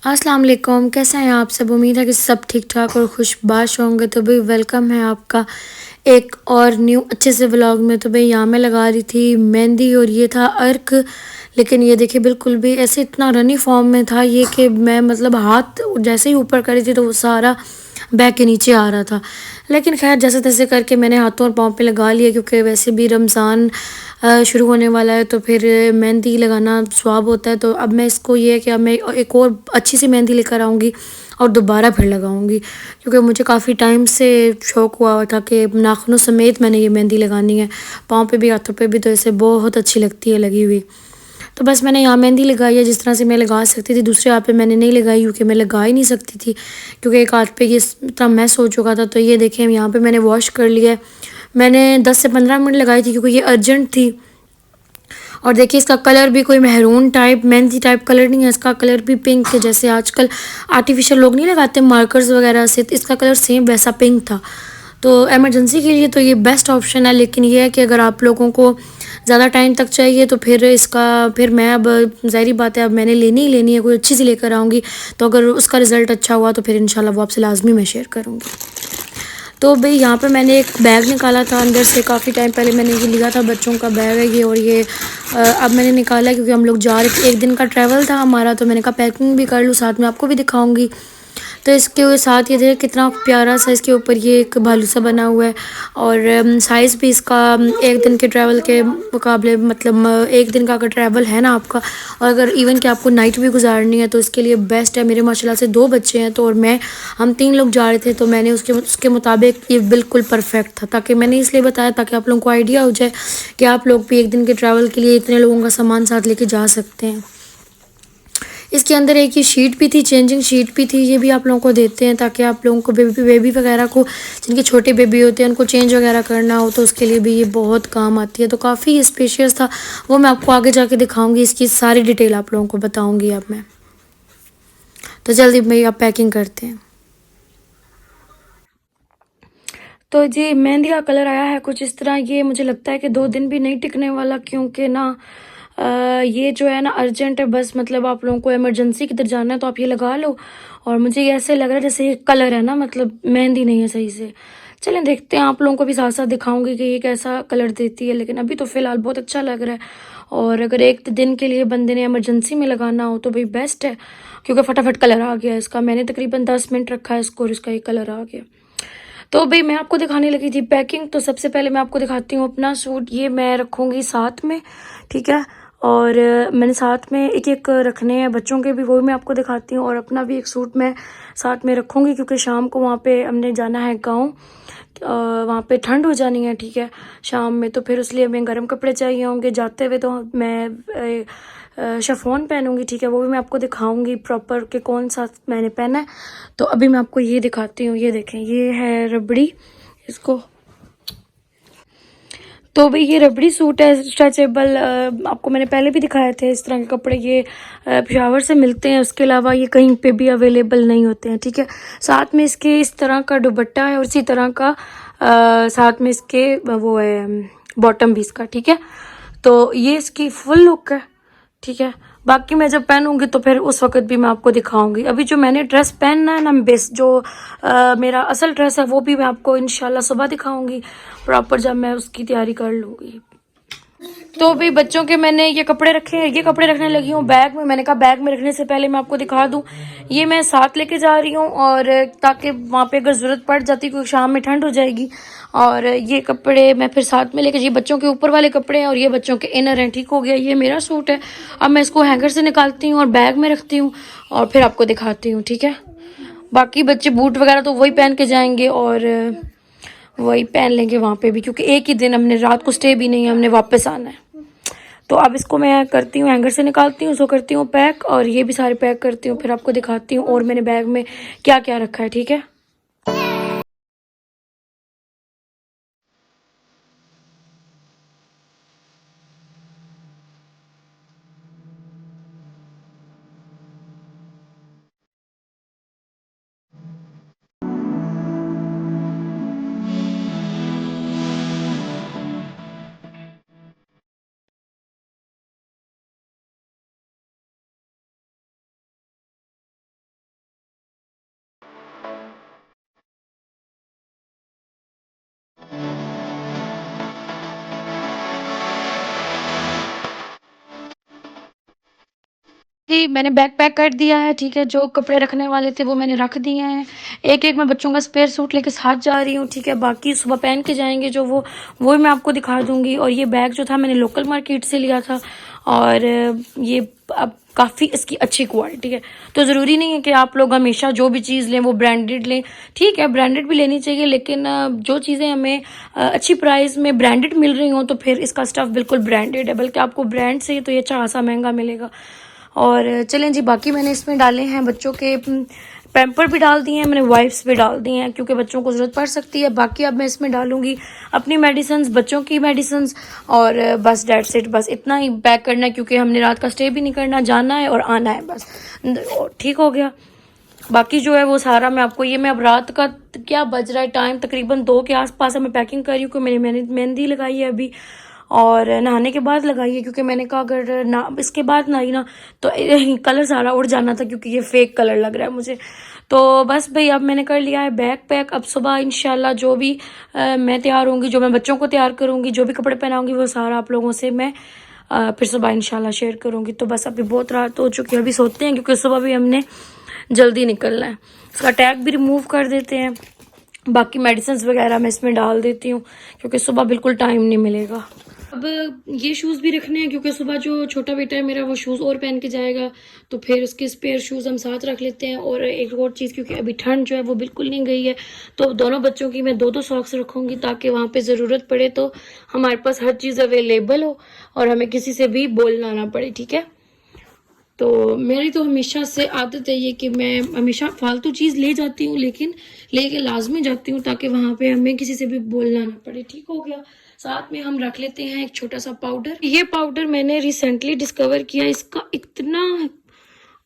अस्सलाम वालेकुम, कैसे हैं आप सब? उम्मीद है कि सब ठीक ठाक और खुशबाश होंगे। तो भाई वेलकम है आपका एक और न्यू अच्छे से व्लॉग में। तो भाई यहाँ मैं लगा रही थी मेहंदी और ये था अर्क। लेकिन ये देखिए बिल्कुल भी ऐसे इतना रनी फॉर्म में था ये कि मैं मतलब हाथ जैसे ही ऊपर करी थी तो वो सारा बैग के नीचे आ रहा था। लेकिन खैर जैसे तैसे करके मैंने हाथों और पाँव पे लगा लिया, क्योंकि वैसे भी रमज़ान शुरू होने वाला है तो फिर मेहंदी लगाना स्वाब होता है। तो अब मैं इसको ये है कि अब मैं एक और अच्छी सी मेहंदी लेकर आऊँगी और दोबारा फिर लगाऊंगी, क्योंकि मुझे काफ़ी टाइम से शौक़ हुआ था कि नाखूनों समेत मैंने ये मेहंदी लगानी है, पाँव पे भी हाथों पे भी। तो इसे बहुत अच्छी लगती है लगी हुई। तो बस मैंने यहाँ मेहंदी लगाई है जिस तरह से मैं लगा सकती थी। दूसरे हाथ पे मैंने नहीं लगाई क्योंकि मैं लगा ही नहीं सकती थी, क्योंकि एक हाथ पे ये इतना मैस हो चुका था। तो ये देखें यहाँ पे मैंने वॉश कर लिया है। मैंने 10 से 15 मिनट लगाई थी क्योंकि ये अर्जेंट थी। और देखिए इसका कलर भी कोई maroon type mehndi type colour नहीं है, इसका कलर भी पिंक है। जैसे आजकल आर्टिफिशियल लोग नहीं लगाते मार्कर्स वगैरह से, तो इसका कलर सेम वैसा पिंक था। तो एमरजेंसी के लिए तो ये बेस्ट ऑप्शन है। लेकिन ये है कि अगर आप लोगों को ज़्यादा टाइम तक चाहिए तो फिर मैं अब ज़ाहिर बात है अब मैंने लेनी ही लेनी है, कोई अच्छी सी लेकर आऊँगी। तो अगर उसका रिज़ल्ट अच्छा हुआ तो फिर इंशाल्लाह वो आपसे लाजमी मैं शेयर करूँगी। तो भाई यहाँ पे मैंने एक बैग निकाला था अंदर से, काफ़ी टाइम पहले मैंने ये लिया था, बच्चों का बैग है ये। और ये अब मैंने निकाला क्योंकि हम लोग जा रहे थे, एक दिन का ट्रैवल था हमारा। तो मैंने कहा पैकिंग भी कर लूँ, साथ में आपको भी दिखाऊंगी। तो इसके साथ ये देखिए कितना प्यारा सा इसके ऊपर ये एक भालू सा बना हुआ है। और साइज़ भी इसका एक दिन के ट्रैवल के मुकाबले मतलब एक दिन का अगर ट्रैवल है ना आपका, और अगर इवन कि आपको नाइट भी गुजारनी है तो इसके लिए बेस्ट है। मेरे माशाल्लाह से 2 बच्चे हैं तो और हम 3 लोग जा रहे थे, तो मैंने उसके मुताबिक ये बिल्कुल परफेक्ट था। ताकि मैंने इसलिए बताया ताकि आप लोगों को आइडिया हो जाए कि आप लोग भी एक दिन के ट्रैवल के लिए इतने लोगों का सामान साथ लेके जा सकते हैं। इसके अंदर एक ये शीट भी थी, चेंजिंग शीट भी थी, ये भी आप लोगों को देते हैं ताकि आप लोगों को बेबी वगैरह को, जिनके छोटे बेबी होते हैं उनको चेंज वगैरह करना हो तो उसके लिए भी ये बहुत काम आती है। तो काफ़ी स्पेशियस था, वो मैं आपको आगे जाके दिखाऊंगी, इसकी सारी डिटेल आप लोगों को बताऊंगी अब मैं। तो जल्दी भाई आप पैकिंग करते हैं। तो जी मेहंदी का कलर आया है कुछ इस तरह। ये मुझे लगता है कि 2 दिन भी नहीं टिकने वाला, क्योंकि ना ये जो है ना अर्जेंट है। बस मतलब आप लोगों को इमरजेंसी किधर जाना है तो आप ये लगा लो। और मुझे ये ऐसे लग रहा है जैसे ये कलर है ना, मतलब मेहंदी नहीं है सही से। चलें देखते हैं, आप लोगों को भी साथ साथ दिखाऊंगी कि ये कैसा कलर देती है। लेकिन अभी तो फ़िलहाल बहुत अच्छा लग रहा है। और अगर एक दिन के लिए बंदे ने इमरजेंसी में लगाना हो तो भाई बेस्ट है, क्योंकि फटाफट कलर आ गया इसका। मैंने तकरीबन 10 मिनट रखा है इसको और इसका ये कलर आ गया। तो भाई मैं आपको दिखाने लगी थी पैकिंग। तो सबसे पहले मैं आपको दिखाती हूँ अपना सूट, ये मैं रखूँगी साथ में, ठीक है। और मैंने साथ में एक एक रखने हैं बच्चों के भी, वो भी मैं आपको दिखाती हूँ। और अपना भी एक सूट मैं साथ में रखूँगी, क्योंकि शाम को वहाँ पे हमने जाना है गाँव, वहाँ पे ठंड हो जानी है, ठीक है, शाम में। तो फिर इसलिए हमें गर्म कपड़े चाहिए होंगे। जाते हुए तो मैं शिफॉन पहनूंगी, ठीक है, वो भी मैं आपको दिखाऊंगी प्रॉपर कि कौन सा मैंने पहना है। तो अभी मैं आपको ये दिखाती हूँ, ये देखें, ये है रबड़ी इसको। तो भाई ये रबड़ी सूट है स्ट्रेचेबल, आपको मैंने पहले भी दिखाए थे इस तरह के कपड़े। ये पेशावर से मिलते हैं, उसके अलावा ये कहीं पे भी अवेलेबल नहीं होते हैं, ठीक है। साथ में इसके इस तरह का दुपट्टा है और इसी तरह का साथ में इसके वो है बॉटम भी इसका, ठीक है। तो ये इसकी फुल लुक है, ठीक है। बाकी मैं जब पहनूंगी तो फिर उस वक्त भी मैं आपको दिखाऊंगी। अभी जो मैंने ड्रेस पहनना है ना, बेस जो मेरा असल ड्रेस है वो भी मैं आपको इंशाल्लाह सुबह दिखाऊंगी प्रॉपर, जब मैं उसकी तैयारी कर लूँगी। तो भी बच्चों के मैंने ये कपड़े रखे हैं, ये कपड़े रखने लगी हूँ बैग में। मैंने कहा बैग में रखने से पहले मैं आपको दिखा दूँ, ये मैं साथ लेके जा रही हूँ, और ताकि वहाँ पे अगर ज़रूरत पड़ जाती, क्योंकि शाम में ठंड हो जाएगी। और ये कपड़े मैं फिर साथ में लेके, ये बच्चों के ऊपर वाले कपड़े हैं और ये बच्चों के इनर हैं, ठीक हो गया। ये मेरा सूट है, अब मैं इसको हैंगर से निकालती हूँ और बैग में रखती हूँ और फिर आपको दिखाती हूँ, ठीक है। बाकी बच्चे बूट वगैरह तो वही पहन के जाएंगे और वही पहन लेंगे वहाँ पे भी, क्योंकि एक ही दिन हमने रात को स्टे भी नहीं है, हमने वापस आना है। तो अब इसको मैं करती हूँ हैंगर से निकालती हूँ, उसको करती हूँ पैक, और ये भी सारे पैक करती हूँ, फिर आपको दिखाती हूँ और मैंने बैग में क्या क्या रखा है, ठीक है। जी, मैंने बैग पैक कर दिया है, ठीक है। जो कपड़े रखने वाले थे वो मैंने रख दिए हैं। एक-एक मैं बच्चों का स्पेयर सूट लेके साथ जा रही हूँ, ठीक है। बाकी सुबह पहन के जाएँगे जो वो मैं आपको दिखा दूँगी। और ये बैग जो था मैंने लोकल मार्केट से लिया था और ये अब काफ़ी इसकी अच्छी क्वालिटी है। तो ज़रूरी नहीं है कि आप लोग हमेशा जो भी चीज़ लें वो ब्रांडेड लें, ठीक है। ब्रांडेड भी लेनी चाहिए, लेकिन जो चीज़ें हमें अच्छी प्राइस में ब्रांडेड मिल रही हों तो फिर इसका स्टफ़ बिल्कुल ब्रांडेड है, बल्कि आपको ब्रांड से तो ये अच्छा खासा महँगा मिलेगा। और चलें जी, बाकी मैंने इसमें डाले हैं बच्चों के पैम्पर भी डाल दिए हैं, मैंने वाइप्स भी डाल दिए हैं क्योंकि बच्चों को ज़रूरत पड़ सकती है। बाकी अब मैं इसमें डालूंगी अपनी मेडिसिन्स, बच्चों की मेडिसिन्स, और बस डेट्स इट। बस इतना ही पैक करना है क्योंकि हमने रात का स्टे भी नहीं करना, जाना है और आना है बस। ठीक हो गया। बाकी जो है वो सारा मैं आपको, ये मैं अब रात का क्या बज रहा है टाइम, तकरीबन 2 के आसपास मैं पैकिंग कर रही हूँ क्योंकि मैंने मेहंदी लगाई है अभी और नहाने के बाद लगाई है क्योंकि मैंने कहा अगर ना इसके बाद नहाई ना तो कलर सारा उड़ जाना था क्योंकि ये फेक कलर लग रहा है मुझे। तो बस भाई अब मैंने कर लिया है बैग पैक। अब सुबह इंशाल्लाह जो भी मैं तैयार होंगी, जो मैं बच्चों को तैयार करूँगी, जो भी कपड़े पहनाऊँगी वो सारा आप लोगों से मैं फिर सुबह इंशाल्लाह शेयर करूँगी। तो बस अभी बहुत रात हो चुकी है, अभी सोते हैं क्योंकि सुबह भी हमने जल्दी निकलना है। इसका टैग भी रिमूव कर देते हैं। बाकी मेडिसिन वगैरह मैं इसमें डाल देती हूँ क्योंकि सुबह बिल्कुल टाइम नहीं मिलेगा। अब ये शूज़ भी रखने हैं क्योंकि सुबह जो छोटा बेटा है मेरा वो शूज़ और पहन के जाएगा, तो फिर उसके स्पेयर शूज़ हम साथ रख लेते हैं। और एक और चीज़, क्योंकि अभी ठंड जो है वो बिल्कुल नहीं गई है, तो दोनों बच्चों की मैं 2-2 सॉक्स रखूँगी ताकि वहाँ पे ज़रूरत पड़े तो हमारे पास हर चीज़ अवेलेबल हो और हमें किसी से भी बोलना ना पड़े, ठीक है। तो मेरी तो हमेशा से आदत है ये कि मैं हमेशा फालतू चीज़ ले जाती हूँ, लेकिन लेके लाजमी जाती हूँ ताकि वहाँ पे हमें किसी से भी बोलना ना पड़े, ठीक हो गया। साथ में हम रख लेते हैं एक छोटा सा पाउडर। ये पाउडर मैंने रिसेंटली डिस्कवर किया, इसका इतना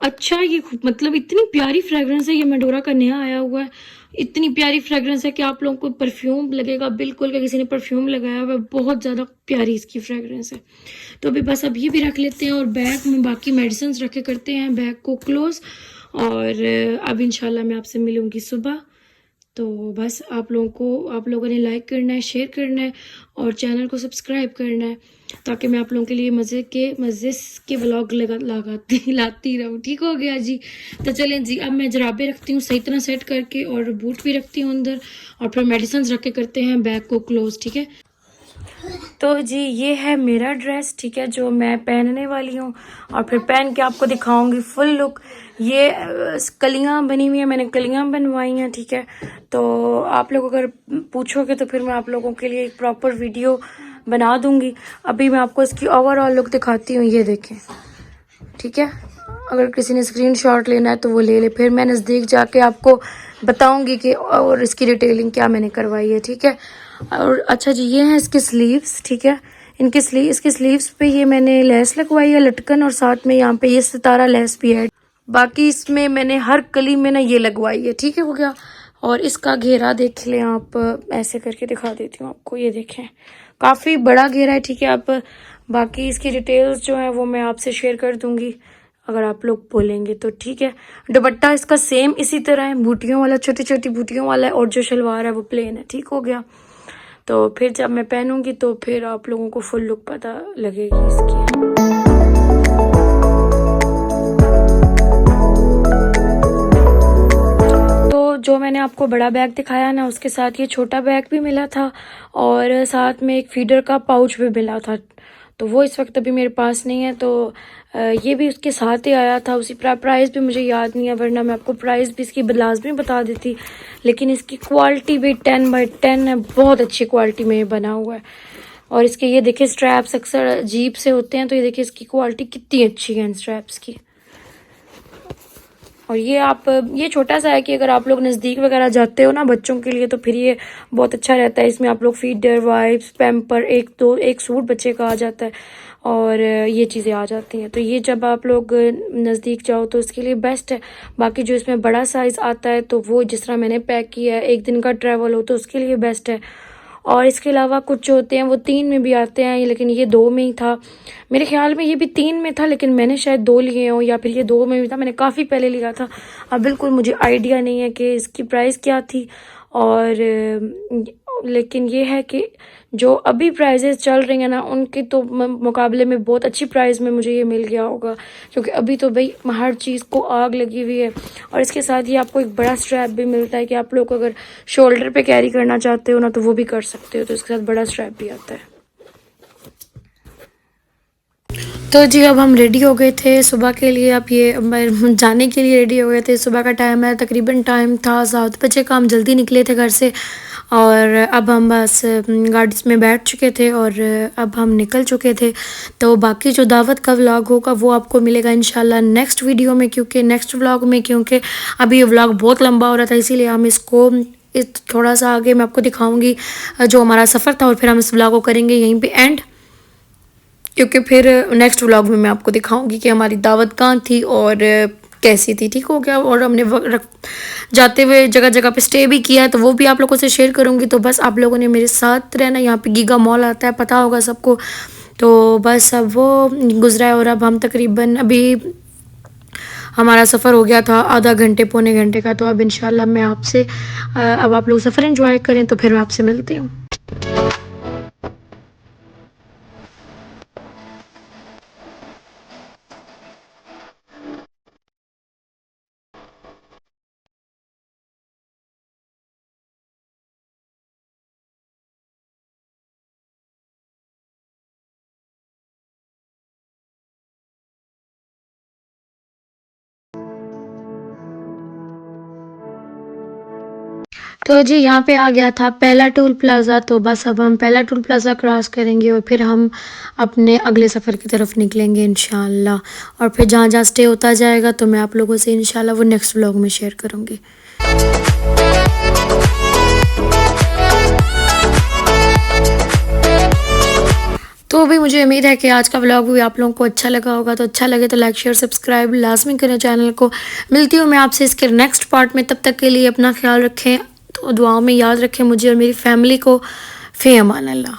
अच्छा, ये मतलब इतनी प्यारी फ्रेगरेंस है। ये मेडोरा का नया आया हुआ है, इतनी प्यारी फ्रेगरेंस है कि आप लोगों को परफ्यूम लगेगा बिल्कुल कि किसी ने परफ्यूम लगाया हुआ है। बहुत ज़्यादा प्यारी इसकी फ्रेगरेंस है। तो अभी बस अब ये भी रख लेते हैं और बैग में बाकी मेडिसिन रखे करते हैं बैग को क्लोज। और अब इंशाल्लाह मैं आपसे मिलूंगी सुबह। तो बस आप लोगों ने लाइक करना है, शेयर करना है और चैनल को सब्सक्राइब करना है ताकि मैं आप लोगों के लिए मज़े के व्लॉग लाती रहूँ, ठीक हो गया जी। तो चलें जी, अब मैं जराबे रखती हूँ सही तरह सेट करके और बूट भी रखती हूँ अंदर और फिर मेडिसिन रख के करते हैं बैग को क्लोज, ठीक है। तो जी ये है मेरा ड्रेस, ठीक है, जो मैं पहनने वाली हूँ और फिर पहन के आपको दिखाऊंगी फुल लुक। ये कलियाँ बनी हुई हैं, मैंने कलियाँ बनवाई हैं, ठीक है। तो आप लोग अगर पूछोगे तो फिर मैं आप लोगों के लिए एक प्रॉपर वीडियो बना दूंगी। अभी मैं आपको इसकी ओवरऑल लुक दिखाती हूँ, ये देखें, ठीक है। अगर किसी ने स्क्रीनशॉट लेना है तो वो ले ले, फिर मैं नज़दीक जाके आपको बताऊंगी कि और इसकी डिटेलिंग क्या मैंने करवाई है, ठीक है। और अच्छा जी, ये हैं इसके स्लीव्स, ठीक है। इसके स्लीव्स पे ये मैंने लेस लगवाई है लटकन, और साथ में यहाँ पे ये सितारा लेस भी है। बाकी इसमें मैंने हर कली में ना ये लगवाई है, ठीक है हो गया। और इसका घेरा देख लें आप, ऐसे करके दिखा देती हूँ आपको, ये देखें काफ़ी बड़ा घेरा है, ठीक है। आप बाकी इसकी डिटेल्स जो है वो मैं आपसे शेयर कर दूंगी अगर आप लोग बोलेंगे तो, ठीक है। दुपट्टा इसका सेम इसी तरह है, बूटियों वाला, छोटी छोटी बूटियों वाला है, और जो शलवार है वो प्लेन है, ठीक हो गया। तो फिर जब मैं पहनूंगी तो फिर आप लोगों को फुल लुक पता लगेगी इसकी। तो जो मैंने आपको बड़ा बैग दिखाया ना, उसके साथ ये छोटा बैग भी मिला था और साथ में एक फीडर का पाउच भी मिला था। तो वो इस वक्त अभी मेरे पास नहीं है, तो ये भी उसके साथ ही आया था। उसी प्राइस भी मुझे याद नहीं है, वरना मैं आपको प्राइस भी इसकी लाजमी बता देती। लेकिन इसकी क्वालिटी भी 10/10 है, बहुत अच्छी क्वालिटी में ये बना हुआ है। और इसके ये देखिए स्ट्रैप्स अक्सर अजीब से होते हैं, तो ये देखिए इसकी क्वालिटी कितनी अच्छी है इन स्ट्रैप्स की। और ये छोटा सा है कि अगर आप लोग नज़दीक वगैरह जाते हो ना बच्चों के लिए, तो फिर ये बहुत अच्छा रहता है। इसमें आप लोग फीडर, वाइप्स, पैम्पर, एक सूट बच्चे का आ जाता है और ये चीज़ें आ जाती हैं। तो ये जब आप लोग नज़दीक जाओ तो इसके लिए बेस्ट है। बाकी जो इसमें बड़ा साइज़ आता है तो वो जिस तरह मैंने पैक किया है, एक दिन का ट्रैवल हो तो उसके लिए बेस्ट है। और इसके अलावा कुछ होते हैं वो 3 में भी आते हैं, लेकिन ये 2 में ही था। मेरे ख्याल में ये भी 3 में था, लेकिन मैंने शायद 2 लिए हों, या फिर ये 2 में भी था, मैंने काफ़ी पहले लिया था। अब बिल्कुल मुझे आइडिया नहीं है कि इसकी प्राइस क्या थी। लेकिन ये है कि जो अभी प्राइजेस चल रही हैं ना उनके तो मुकाबले में बहुत अच्छी प्राइस में मुझे ये मिल गया होगा, क्योंकि अभी तो भाई हर चीज़ को आग लगी हुई है। और इसके साथ ही आपको एक बड़ा स्ट्रैप भी मिलता है कि आप लोग अगर शोल्डर पे कैरी करना चाहते हो ना तो वो भी कर सकते हो, तो इसके साथ बड़ा स्ट्रैप भी आता है। तो जी अब हम रेडी हो गए थे सुबह के लिए, अब ये जाने के लिए रेडी हो गए थे। सुबह का टाइम है, तकरीबन टाइम था 7 बजे का, हम जल्दी निकले थे घर से और अब हम बस गाड़ी में बैठ चुके थे और अब हम निकल चुके थे। तो बाकी जो दावत का व्लॉग होगा वो आपको मिलेगा इंशाल्लाह नेक्स्ट वीडियो में, क्योंकि नेक्स्ट व्लॉग में, क्योंकि अभी ये व्लॉग बहुत लंबा हो रहा था इसीलिए हम इसको थोड़ा सा आगे मैं आपको दिखाऊँगी जो हमारा सफ़र था और फिर हम इस व्लॉग को करेंगे यहीं पर एंड, क्योंकि फिर नेक्स्ट व्लॉग में मैं आपको दिखाऊंगी कि हमारी दावत कहाँ थी और कैसी थी। ठीक हो गया, और हमने जाते हुए जगह जगह पे स्टे भी किया तो वो भी आप लोगों से शेयर करूंगी। तो बस आप लोगों ने मेरे साथ रहना। यहाँ पे गीगा मॉल आता है, पता होगा सबको। तो बस अब वो गुजरा है और अब हम तकरीबन अभी हमारा सफ़र हो गया था आधा घंटे पौने घंटे का। तो अब इंशाल्लाह मैं आपसे अब आप लोग सफ़र एंजॉय करें तो फिर मैं आपसे मिलती हूँ। तो जी यहाँ पे आ गया था पहला टोल प्लाज़ा। तो बस अब हम पहला टोल प्लाज़ा क्रॉस करेंगे और फिर हम अपने अगले सफ़र की तरफ निकलेंगे इंशाल्लाह। और फिर जहाँ जहाँ स्टे होता जाएगा तो मैं आप लोगों से इंशाल्लाह वो नेक्स्ट व्लॉग में शेयर करूँगी। तो भी मुझे उम्मीद है कि आज का व्लॉग भी आप लोगों को अच्छा लगा होगा। तो अच्छा लगे तो लाइक शेयर सब्सक्राइब लाजमी करें चैनल को। मिलती हूँ मैं आपसे इसके नेक्स्ट पार्ट में, तब तक के लिए अपना ख्याल रखें, तो दुआओं में याद रखें मुझे और मेरी फैमिली को। फ़ी अमान अल्लाह।